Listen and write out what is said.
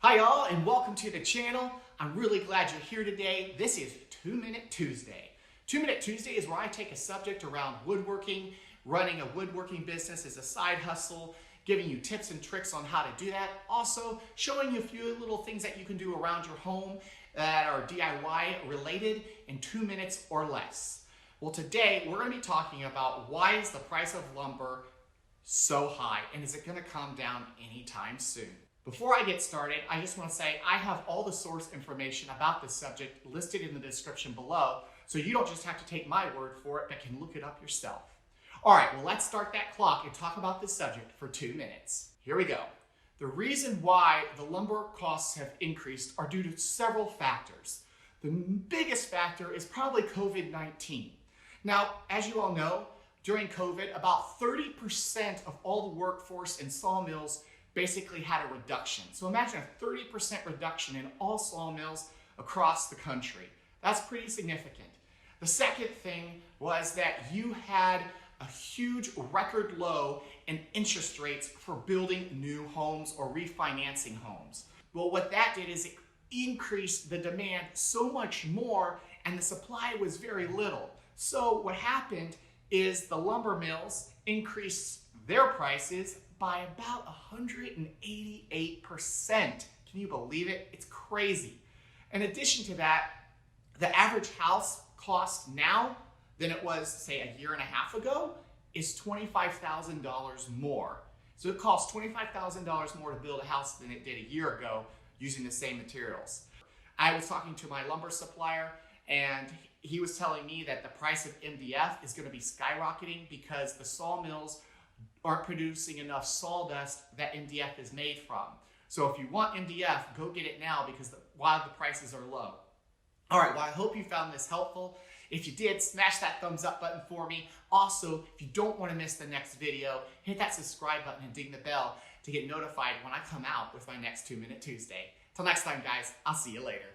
Hi y'all, and welcome to the channel. I'm really glad you're here today. This is 2-Minute Tuesday. 2-Minute Tuesday is where I take a subject around woodworking, running a woodworking business as a side hustle, giving you tips and tricks on how to do that. Also, showing you a few little things that you can do around your home that are DIY related in 2 minutes or less. Well, today we're going to be talking about why is the price of lumber so high, and is it going to come down anytime soon? Before I get started, I just want to say I have all the source information about this subject listed in the description below, so you don't just have to take my word for it, but can look it up yourself. All right, well, let's start that clock and talk about this subject for 2 minutes. Here we go. The reason why the lumber costs have increased are due to several factors. The biggest factor is probably COVID-19. Now, as you all know, during COVID, about 30% of all the workforce in sawmills basically had a reduction. So imagine a 30% reduction in all sawmills across the country. That's pretty significant. The second thing was that you had a huge record low in interest rates for building new homes or refinancing homes. Well, what that did is it increased the demand so much more and the supply was very little. So what happened is the lumber mills increased their prices by about 188%. Can you believe it? It's crazy. In addition to that, the average house cost now than it was, say, a year and a half ago is $25,000 more. So it costs $25,000 more to build a house than it did a year ago using the same materials. I was talking to my lumber supplier, and he was telling me that the price of MDF is going to be skyrocketing because the sawmills aren't producing enough sawdust that MDF is made from. So if you want MDF, go get it now because while the prices are low. All right, well, I hope you found this helpful. If you did, smash that thumbs up button for me. Also, if you don't want to miss the next video, hit that subscribe button and ding the bell to get notified when I come out with my next 2-Minute Tuesday. Till next time, guys, I'll see you later.